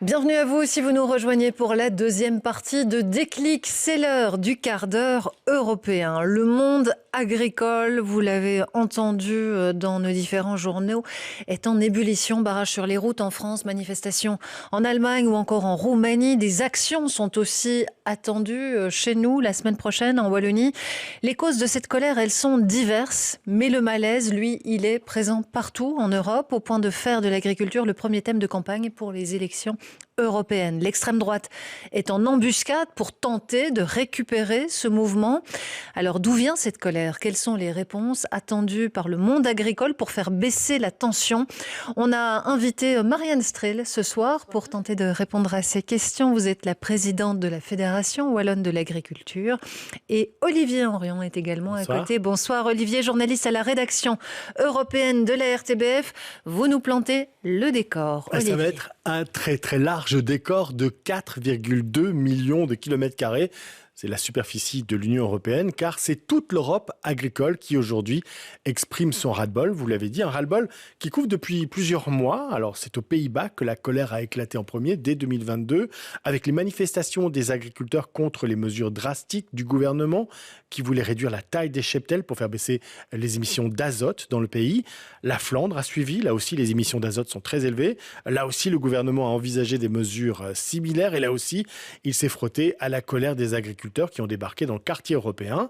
Bienvenue à vous si vous nous rejoignez pour la deuxième partie de Déclic. C'est l'heure du quart d'heure européen. Le monde agricole, vous l'avez entendu dans nos différents journaux, est en ébullition. Barrage sur les routes en France, manifestations en Allemagne ou encore en Roumanie. Des actions sont aussi attendues chez nous la semaine prochaine en Wallonie. Les causes de cette colère, elles sont diverses, mais le malaise, lui, il est présent partout en Europe, au point de faire de l'agriculture le premier thème de campagne pour les élections européenne. L'extrême droite est en embuscade pour tenter de récupérer ce mouvement. Alors d'où vient cette colère? Quelles sont les réponses attendues par le monde agricole pour faire baisser la tension? On a invité Marianne Strel ce soir pour tenter de répondre à ces questions. Vous êtes la présidente de la Fédération Wallonne de l'Agriculture et Olivier Henrion est également à côté. Bonsoir Olivier, journaliste à la rédaction européenne de la RTBF. Vous nous plantez le décor. Olivier. Ça va être un très très large décor de 4,2 millions de kilomètres carrés. C'est la superficie de l'Union européenne, car c'est toute l'Europe agricole qui aujourd'hui exprime son ras-le-bol. Vous l'avez dit, un ras-le-bol qui couvre depuis plusieurs mois. Alors c'est aux Pays-Bas que la colère a éclaté en premier, dès 2022, avec les manifestations des agriculteurs contre les mesures drastiques du gouvernement qui voulait réduire la taille des cheptels pour faire baisser les émissions d'azote dans le pays. La Flandre a suivi, là aussi les émissions d'azote sont très élevées. Là aussi le gouvernement a envisagé des mesures similaires et là aussi il s'est frotté à la colère des agriculteurs qui ont débarqué dans le quartier européen.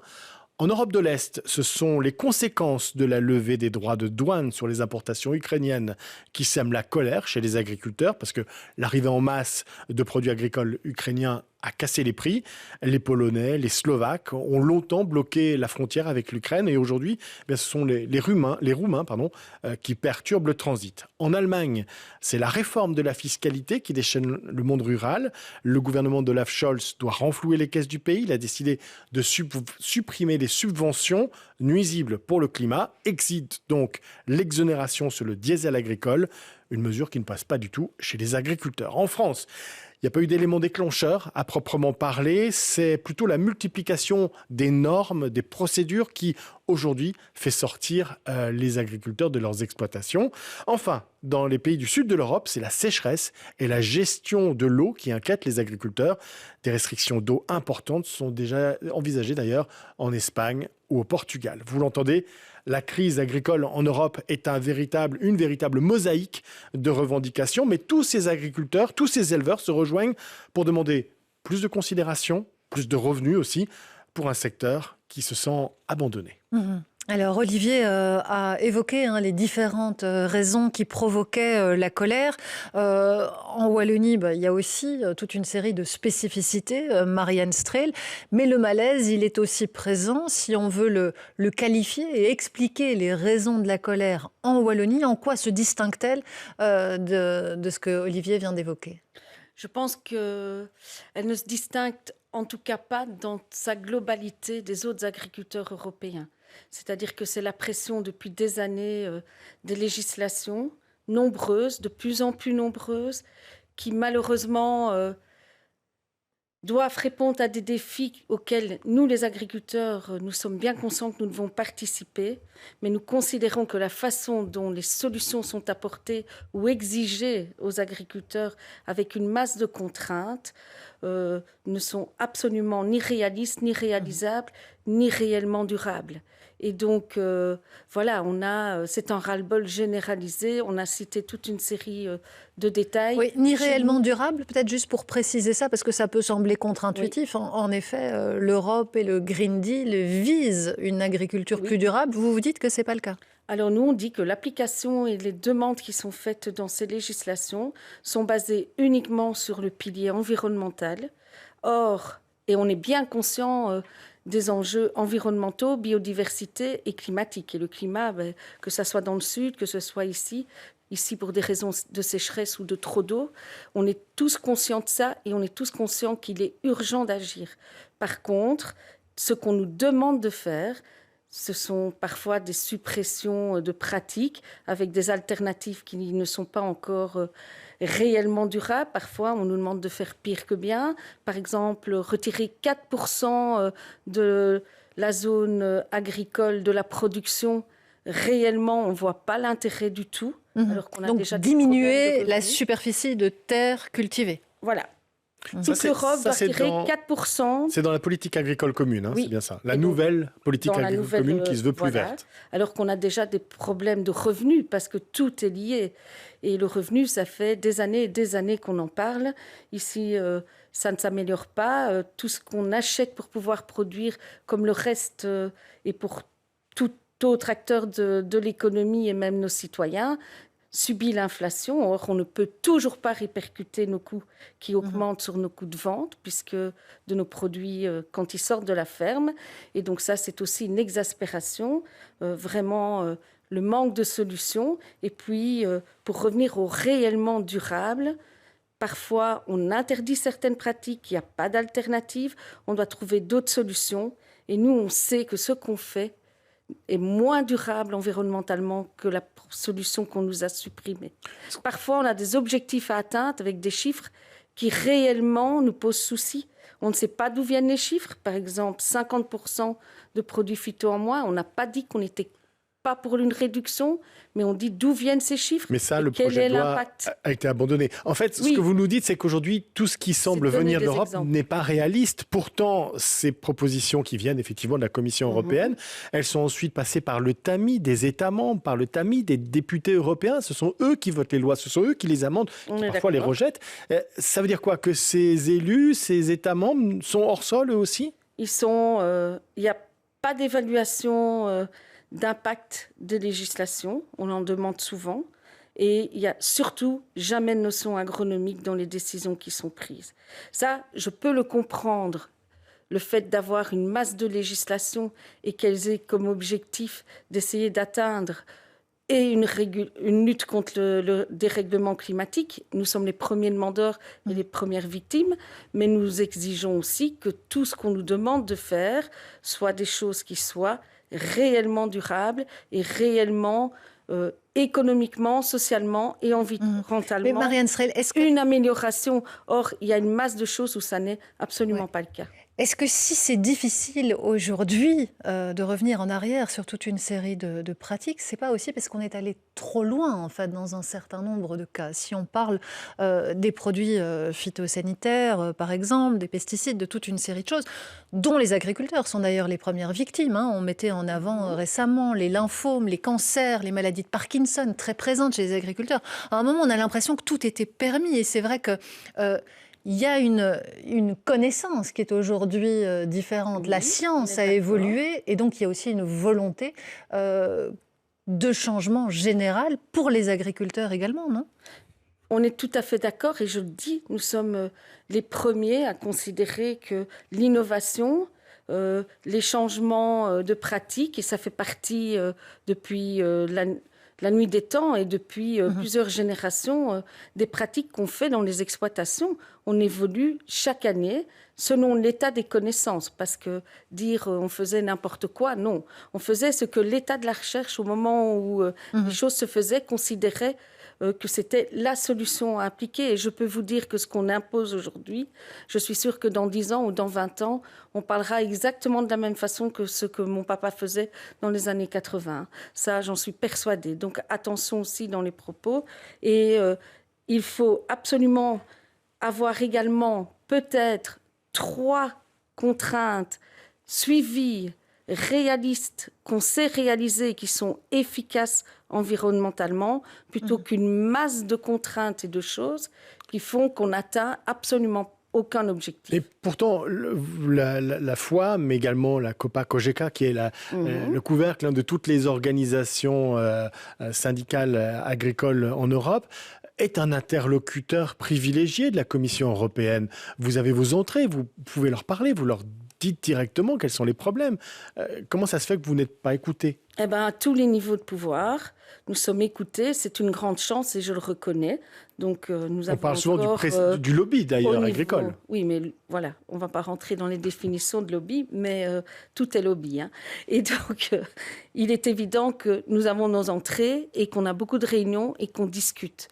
En Europe de l'Est, ce sont les conséquences de la levée des droits de douane sur les importations ukrainiennes qui sèment la colère chez les agriculteurs parce que l'arrivée en masse de produits agricoles ukrainiens a cassé les prix. Les Polonais, les Slovaques ont longtemps bloqué la frontière avec l'Ukraine et aujourd'hui, ce sont les Roumains qui perturbent le transit. En Allemagne, c'est la réforme de la fiscalité qui déchaîne le monde rural. Le gouvernement d'Olaf Scholz doit renflouer les caisses du pays. Il a décidé de supprimer les subventions nuisibles pour le climat. Exit donc l'exonération sur le diesel agricole, une mesure qui ne passe pas du tout chez les agriculteurs. En France, il n'y a pas eu d'élément déclencheur à proprement parler, c'est plutôt la multiplication des normes, des procédures qui, aujourd'hui, fait sortir les agriculteurs de leurs exploitations. Enfin, dans les pays du sud de l'Europe, c'est la sécheresse et la gestion de l'eau qui inquiètent les agriculteurs. Des restrictions d'eau importantes sont déjà envisagées d'ailleurs en Espagne ou au Portugal. Vous l'entendez, la crise agricole en Europe est une véritable mosaïque de revendications, mais tous ces agriculteurs, tous ces éleveurs se rejoignent pour demander plus de considération, plus de revenus aussi, pour un secteur qui se sent abandonné. Alors Olivier a évoqué les différentes raisons qui provoquaient la colère. En Wallonie, il y a aussi toute une série de spécificités, Marianne Strel, mais le malaise, il est aussi présent. Si on veut le qualifier et expliquer les raisons de la colère en Wallonie, en quoi se distingue-t-elle de ce que Olivier vient d'évoquer? Je pense qu'elle ne se distingue en tout cas pas dans sa globalité des autres agriculteurs européens. C'est-à-dire que c'est la pression depuis des années des législations nombreuses, de plus en plus nombreuses, qui malheureusement doivent répondre à des défis auxquels nous, les agriculteurs, nous sommes bien conscients que nous devons participer, mais nous considérons que la façon dont les solutions sont apportées ou exigées aux agriculteurs avec une masse de contraintes ne sont absolument ni réalistes, ni réalisables, ni réellement durables. Et donc, c'est un ras-le-bol généralisé. On a cité toute une série de détails. Oui, ni réellement durable, peut-être juste pour préciser ça, parce que ça peut sembler contre-intuitif. Oui. En effet, l'Europe et le Green Deal visent une agriculture plus durable. Vous dites que ce n'est pas le cas. Alors nous, on dit que l'application et les demandes qui sont faites dans ces législations sont basées uniquement sur le pilier environnemental. Or, et on est bien conscient des enjeux environnementaux, biodiversité et climatiques. Et le climat, que ce soit dans le sud, que ce soit ici pour des raisons de sécheresse ou de trop d'eau, on est tous conscients de ça et on est tous conscients qu'il est urgent d'agir. Par contre, ce qu'on nous demande de faire, ce sont parfois des suppressions de pratiques avec des alternatives qui ne sont pas encore réellement durables. Parfois, on nous demande de faire pire que bien. Par exemple, retirer 4% de la zone agricole de la production. Réellement, on ne voit pas l'intérêt du tout. alors qu'on a Donc déjà des problèmes diminuer de la revenus. superficie de terre cultivée. Voilà. Ça, Toute l'Europe doit c'est tirer dans- 4%. C'est dans la politique agricole commune, Oui. c'est bien ça. La Et donc, nouvelle politique dans la agricole nouvelle, commune qui se veut plus voilà. verte. Alors qu'on a déjà des problèmes de revenus parce que tout est lié. Et le revenu, ça fait des années et des années qu'on en parle. Ici, ça ne s'améliore pas. Tout ce qu'on achète pour pouvoir produire, comme le reste, et pour tout autre acteur de l'économie et même nos citoyens, subit l'inflation. Or, on ne peut toujours pas répercuter nos coûts qui augmentent sur nos coûts de vente, puisque de nos produits quand ils sortent de la ferme. Et donc ça, c'est aussi une exaspération, vraiment le manque de solutions. Et puis, pour revenir au réellement durable, parfois, on interdit certaines pratiques, il n'y a pas d'alternative, on doit trouver d'autres solutions. Et nous, on sait que ce qu'on fait est moins durable environnementalement que la solution qu'on nous a supprimée. Parfois, on a des objectifs à atteindre avec des chiffres qui réellement nous posent souci. On ne sait pas d'où viennent les chiffres. Par exemple, 50% de produits phyto en moins. On n'a pas dit qu'on n'était pas pour une réduction, mais on dit d'où viennent ces chiffres. Mais ça, et le quel projet est de loi l'impact. a été abandonné. En fait, ce Oui. que vous nous dites, c'est qu'aujourd'hui, tout ce qui semble donner venir de des l'Europe exemples. n'est pas réaliste. Pourtant, ces propositions qui viennent effectivement de la Commission européenne, elles sont ensuite passées par le tamis des États membres, par le tamis des députés européens. Ce sont eux qui votent les lois, ce sont eux qui les amendent, On qui est parfois les d'accord. rejettent. Ça veut dire quoi? Que ces élus, ces États membres sont hors sol eux aussi? Il n'y a pas d'évaluation d'impact des législations. On en demande souvent. Et il n'y a surtout jamais de notion agronomique dans les décisions qui sont prises. Ça, je peux le comprendre. Le fait d'avoir une masse de législation et qu'elles aient comme objectif d'essayer d'atteindre et une lutte contre le dérèglement climatique. Nous sommes les premiers demandeurs et les premières victimes, mais nous exigeons aussi que tout ce qu'on nous demande de faire soit des choses qui soient réellement durables et réellement économiquement, socialement et Mais environnementalement Marianne Strehl, est-ce que une amélioration. Or, il y a une masse de choses où ça n'est absolument pas le cas. Est-ce que si c'est difficile aujourd'hui de revenir en arrière sur toute une série de pratiques, c'est pas aussi parce qu'on est allé trop loin en fait dans un certain nombre de cas? Si on parle des produits phytosanitaires, par exemple, des pesticides, de toute une série de choses, dont les agriculteurs sont d'ailleurs les premières victimes. On mettait en avant récemment les lymphomes, les cancers, les maladies de Parkinson, très présentes chez les agriculteurs. À un moment, on a l'impression que tout était permis, et c'est vrai que il y a une connaissance qui est aujourd'hui différente. Oui, La on science est a d'accord. évolué et donc il y a aussi une volonté de changement général pour les agriculteurs également, non? On est tout à fait d'accord et je le dis, nous sommes les premiers à considérer que l'innovation, les changements de pratiques, et ça fait partie depuis la nuit des temps et depuis plusieurs générations des pratiques qu'on fait dans les exploitations. On évolue chaque année selon l'état des connaissances, parce que dire on faisait n'importe quoi, non. On faisait ce que l'état de la recherche, au moment où les choses se faisaient, considérait que c'était la solution à appliquer. Et je peux vous dire que ce qu'on impose aujourd'hui, je suis sûre que dans 10 ans ou dans 20 ans, on parlera exactement de la même façon que ce que mon papa faisait dans les années 80. Ça, j'en suis persuadée. Donc attention aussi dans les propos. Et il faut absolument avoir également peut-être 3 contraintes suivies, réalistes, qu'on sait réaliser, qui sont efficaces environnementalement, plutôt qu'une masse de contraintes et de choses qui font qu'on n'atteint absolument aucun objectif. Et pourtant, la FOA, mais également la COPA-COGECA, qui est le couvercle de toutes les organisations syndicales agricoles en Europe, est un interlocuteur privilégié de la Commission européenne. Vous avez vos entrées, vous pouvez leur parler, vous leur dites directement quels sont les problèmes. Comment ça se fait que vous n'êtes pas écoutés? Eh bien, à tous les niveaux de pouvoir, nous sommes écoutés. C'est une grande chance et je le reconnais. Donc, nous avons On parle souvent encore, du lobby, d'ailleurs, agricole. Oui, mais voilà, on ne va pas rentrer dans les définitions de lobby, mais tout est lobby. Et donc, il est évident que nous avons nos entrées et qu'on a beaucoup de réunions et qu'on discute.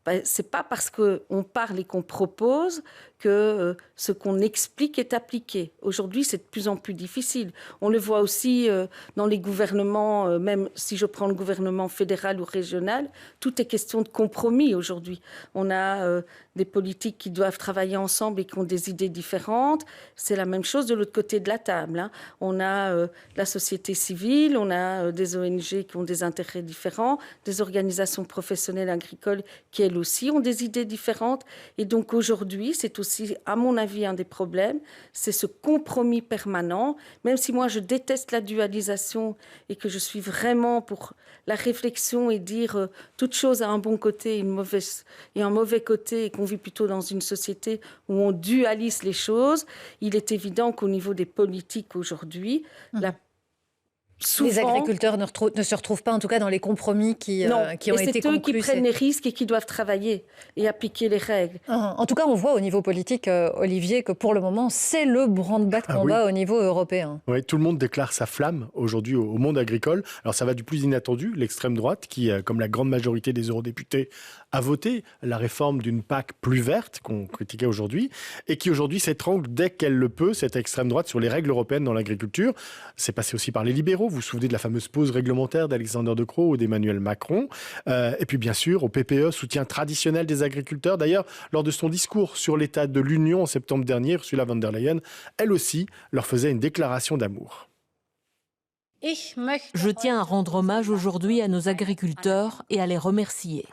Ce n'est pas parce qu'on parle et qu'on propose que ce qu'on explique est appliqué. Aujourd'hui, c'est de plus en plus difficile. On le voit aussi dans les gouvernements, même si je prends le gouvernement fédéral ou régional, tout est question de compromis aujourd'hui. On a des politiques qui doivent travailler ensemble et qui ont des idées différentes. C'est la même chose de l'autre côté de la table, hein. On a la société civile, on a des ONG qui ont des intérêts différents, des organisations professionnelles agricoles qui, elles aussi, ont des idées différentes. Et donc aujourd'hui, c'est aussi, à mon avis, un des problèmes, c'est ce compromis permanent. Même si moi, je déteste la dualisation et que je suis vraiment pour la réflexion et dire toute chose a un bon côté et un mauvais côté, et qu'on vit plutôt dans une société où on dualise les choses, il est évident qu'au niveau des politiques aujourd'hui, souvent, les agriculteurs ne se retrouvent pas, en tout cas, dans les compromis qui ont été conclus. C'est eux qui prennent les risques et qui doivent travailler et appliquer les règles. En tout cas, on voit au niveau politique, Olivier, que pour le moment, c'est le branle-bas de combat au niveau européen. Oui, tout le monde déclare sa flamme aujourd'hui au monde agricole. Alors ça va du plus inattendu, l'extrême droite, qui, comme la grande majorité des eurodéputés, a voté la réforme d'une PAC plus verte, qu'on critiquait aujourd'hui, et qui aujourd'hui s'étrangle dès qu'elle le peut, cette extrême droite, sur les règles européennes dans l'agriculture. C'est passé aussi par les libéraux. Vous vous souvenez de la fameuse pause réglementaire d'Alexander De Croo ou d'Emmanuel Macron. Et puis bien sûr, au PPE, soutien traditionnel des agriculteurs. D'ailleurs, lors de son discours sur l'état de l'Union en septembre dernier, Ursula von der Leyen, elle aussi, leur faisait une déclaration d'amour. Je tiens à rendre hommage aujourd'hui à nos agriculteurs et à les remercier.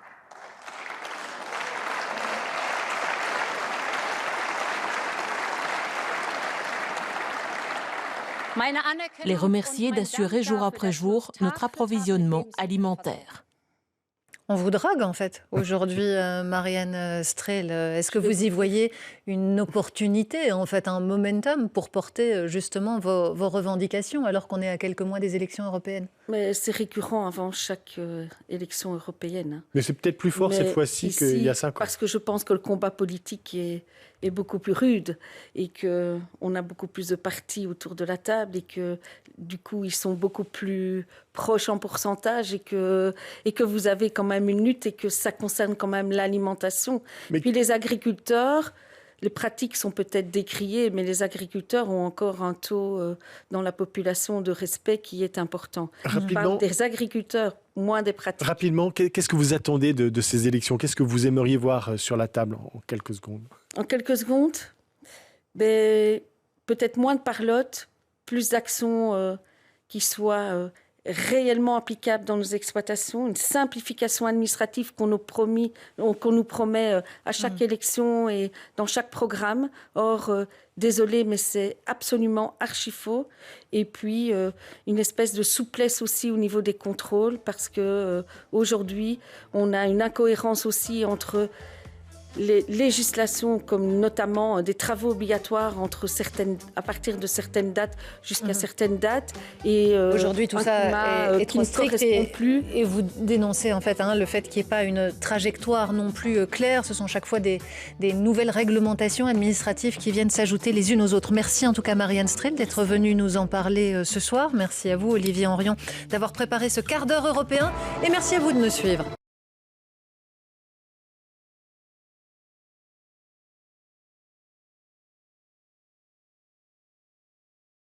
Les remercier d'assurer jour après jour notre approvisionnement alimentaire. On vous drague en fait aujourd'hui, Marianne Strel. Est-ce que vous y voyez une opportunité, en fait un momentum pour porter justement vos revendications alors qu'on est à quelques mois des élections européennes? Mais c'est récurrent avant chaque élection européenne. Mais c'est peut-être plus fort cette fois-ci qu'il y a 5 ans. Parce que je pense que le combat politique est beaucoup plus rude et qu'on a beaucoup plus de partis autour de la table et que du coup ils sont beaucoup plus proches en pourcentage et que vous avez quand même une lutte et que ça concerne quand même l'alimentation. Mais... Puis les agriculteurs, les pratiques sont peut-être décriées, mais les agriculteurs ont encore un taux dans la population de respect qui est important. Rapidement, des agriculteurs, moins des pratiques. Rapidement, qu'est-ce que vous attendez de ces élections? Qu'est-ce que vous aimeriez voir sur la table en quelques secondes? En quelques secondes, peut-être moins de parlotte, plus d'actions qui soient réellement applicables dans nos exploitations, une simplification administrative qu'on nous promet à chaque élection et dans chaque programme. Or, désolé, mais c'est absolument archi-faux. Et puis, une espèce de souplesse aussi au niveau des contrôles, parce que aujourd'hui, on a une incohérence aussi entre les législations, comme notamment des travaux obligatoires à partir de certaines dates jusqu'à certaines dates. Et aujourd'hui, tout ça est trop strict et vous dénoncez en fait le fait qu'il n'y ait pas une trajectoire non plus claire. Ce sont chaque fois des nouvelles réglementations administratives qui viennent s'ajouter les unes aux autres. Merci en tout cas Marianne Strel d'être venue nous en parler ce soir. Merci à vous Olivier Henrion d'avoir préparé ce quart d'heure européen et merci à vous de me suivre.